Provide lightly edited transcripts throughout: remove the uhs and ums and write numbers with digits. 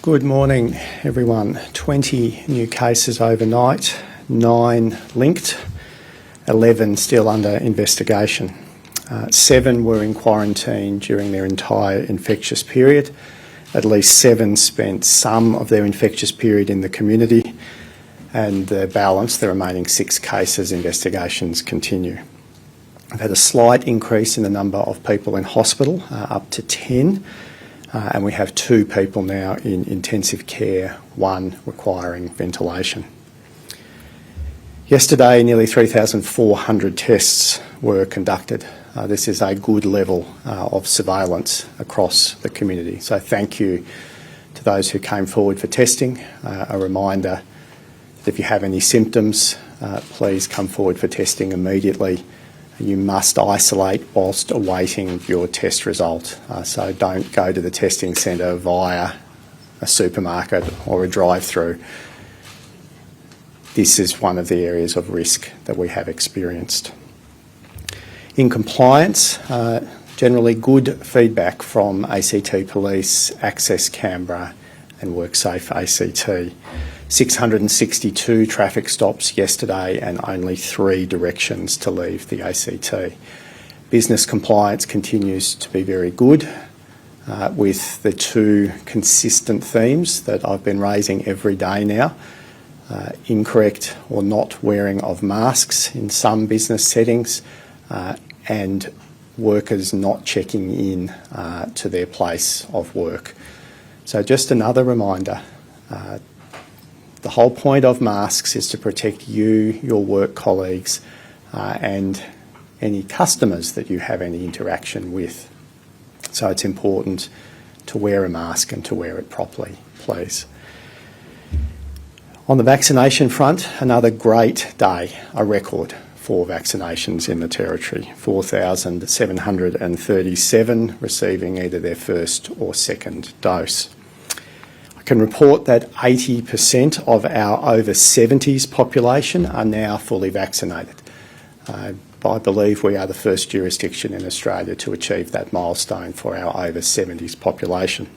Good morning, everyone. 20 new cases overnight, 9 linked, 11 still under investigation. 7 were in quarantine during their entire infectious period. At least 7 spent some of their infectious period in the community, and the balance, the remaining 6 cases, investigations continue. We've had a slight increase in the number of people in hospital, up to 10. And we have 2 people now in intensive care, 1 requiring ventilation. Yesterday, nearly 3,400 tests were conducted. This is a good level of surveillance across the community. So thank you to those who came forward for testing. A reminder that if you have any symptoms, please come forward for testing immediately. You must isolate whilst awaiting your test result. So don't go to the testing centre via a supermarket or a drive-through. This is one of the areas of risk that we have experienced. In compliance, generally good feedback from ACT Police, Access Canberra and WorkSafe ACT. 662 traffic stops yesterday and only 3 directions to leave the ACT. Business compliance continues to be very good, with the 2 consistent themes that I've been raising every day now. Incorrect or not wearing of masks in some business settings, and workers not checking in to their place of work. So just another reminder, the whole point of masks is to protect you, your work colleagues, and any customers that you have any interaction with. So it's important to wear a mask and to wear it properly, please. On the vaccination front, another great day, a record for vaccinations in the Territory. 4,737 receiving either their first or second dose. I can report that 80% of our over 70s population are now fully vaccinated. I believe we are the first jurisdiction in Australia to achieve that milestone for our over 70s population.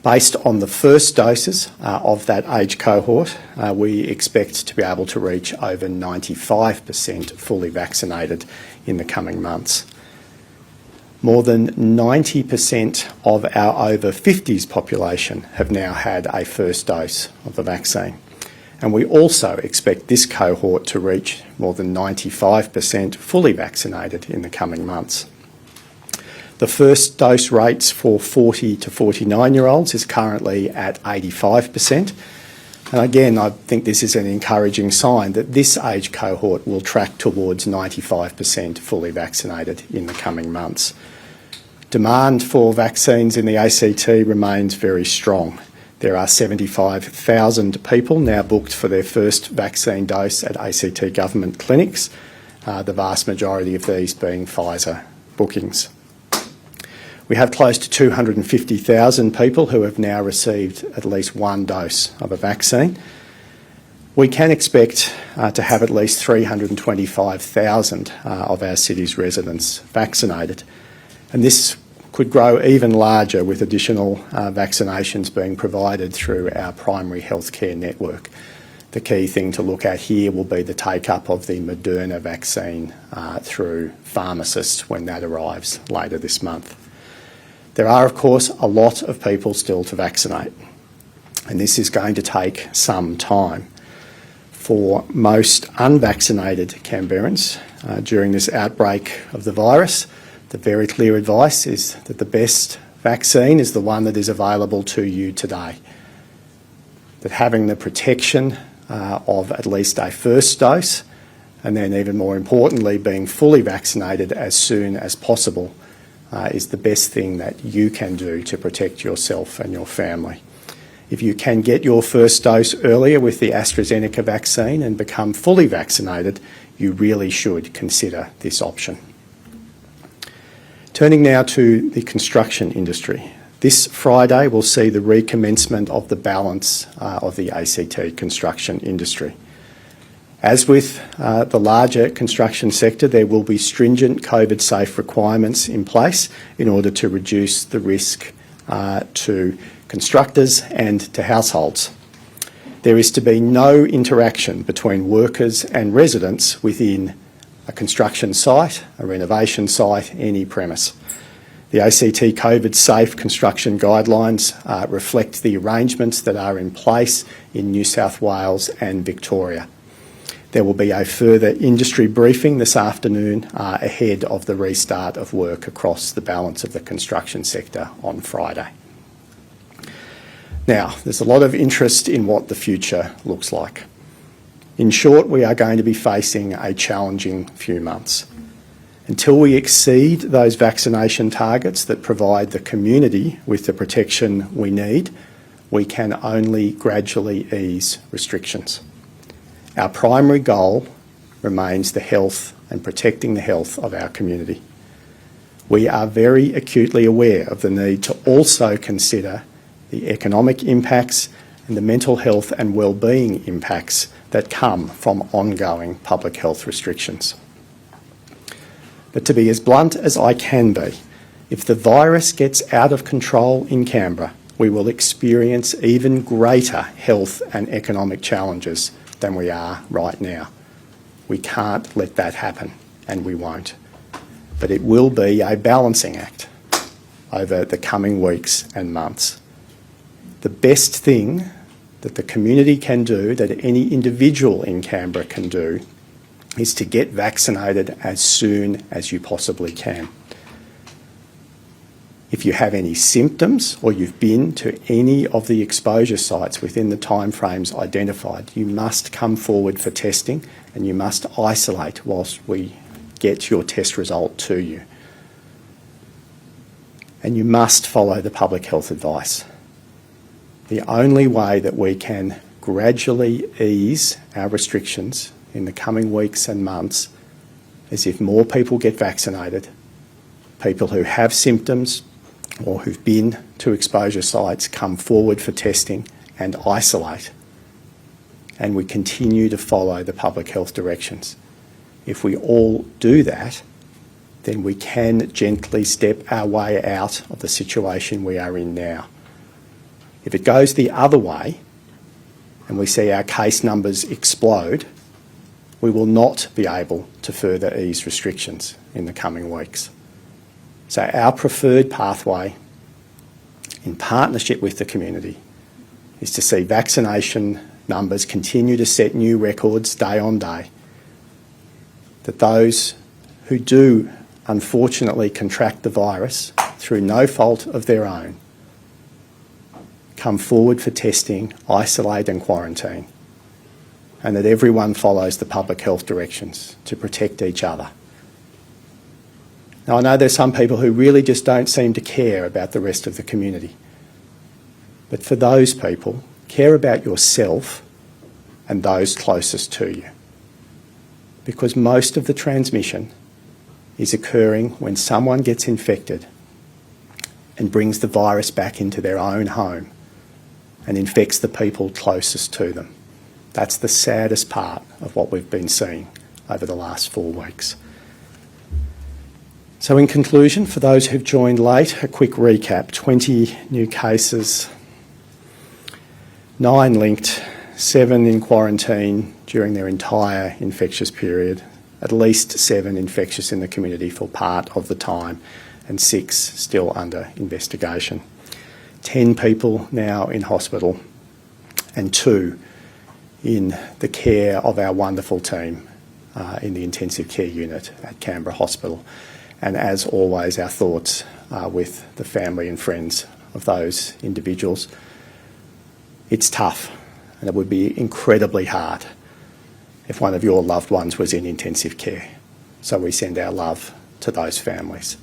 Based on the first doses of that age cohort, we expect to be able to reach over 95% fully vaccinated in the coming months. More than 90% of our over 50s population have now had a first dose of the vaccine. And we also expect this cohort to reach more than 95% fully vaccinated in the coming months. The first dose rates for 40 to 49-year-olds is currently at 85%. And again, I think this is an encouraging sign that this age cohort will track towards 95% fully vaccinated in the coming months. Demand for vaccines in the ACT remains very strong. There are 75,000 people now booked for their first vaccine dose at ACT government clinics, the vast majority of these being Pfizer bookings. We have close to 250,000 people who have now received at least 1 dose of a vaccine. We can expect to have at least 325,000 of our city's residents vaccinated, and this could grow even larger with additional vaccinations being provided through our primary healthcare network. The key thing to look at here will be the take-up of the Moderna vaccine through pharmacists when that arrives later this month. There are, of course, a lot of people still to vaccinate, and this is going to take some time. For most unvaccinated Canberrans during this outbreak of the virus, the very clear advice is that the best vaccine is the one that is available to you today. That having the protection of at least a first dose, and then even more importantly being fully vaccinated as soon as possible, is the best thing that you can do to protect yourself and your family. If you can get your first dose earlier with the AstraZeneca vaccine and become fully vaccinated, you really should consider this option. Turning now to the construction industry. This Friday will see the recommencement of the balance of the ACT construction industry. As with the larger construction sector, there will be stringent COVID-safe requirements in place in order to reduce the risk to constructors and to households. There is to be no interaction between workers and residents within a construction site, a renovation site, any premise. The ACT COVID safe construction guidelines reflect the arrangements that are in place in New South Wales and Victoria. There will be a further industry briefing this afternoon ahead of the restart of work across the balance of the construction sector on Friday. Now, there's a lot of interest in what the future looks like. In short, we are going to be facing a challenging few months. Until we exceed those vaccination targets that provide the community with the protection we need, we can only gradually ease restrictions. Our primary goal remains the health and protecting the health of our community. We are very acutely aware of the need to also consider the economic impacts and the mental health and well-being impacts that come from ongoing public health restrictions. But to be as blunt as I can be, if the virus gets out of control in Canberra, we will experience even greater health and economic challenges than we are right now. We can't let that happen, and we won't. But it will be a balancing act over the coming weeks and months. The best thing that the community can do, that any individual in Canberra can do, is to get vaccinated as soon as you possibly can. If you have any symptoms or you've been to any of the exposure sites within the timeframes identified, you must come forward for testing and you must isolate whilst we get your test result to you. And you must follow the public health advice. The only way that we can gradually ease our restrictions in the coming weeks and months is if more people get vaccinated, people who have symptoms or who've been to exposure sites come forward for testing and isolate, and we continue to follow the public health directions. If we all do that, then we can gently step our way out of the situation we are in now. If it goes the other way and we see our case numbers explode, we will not be able to further ease restrictions in the coming weeks. So our preferred pathway, in partnership with the community, is to see vaccination numbers continue to set new records day on day, that those who do unfortunately contract the virus through no fault of their own come forward for testing, isolate and quarantine, and that everyone follows the public health directions to protect each other. Now, I know there's some people who really just don't seem to care about the rest of the community. But for those people, care about yourself and those closest to you. Because most of the transmission is occurring when someone gets infected and brings the virus back into their own home and infects the people closest to them. That's the saddest part of what we've been seeing over the last 4 weeks. So in conclusion, for those who've joined late, a quick recap. 20 new cases, 9 linked, 7 in quarantine during their entire infectious period, at least 7 infectious in the community for part of the time, and 6 still under investigation. 10 people now in hospital and 2 in the care of our wonderful team in the intensive care unit at Canberra Hospital. And as always, our thoughts are with the family and friends of those individuals. It's tough, and it would be incredibly hard if one of your loved ones was in intensive care. So we send our love to those families.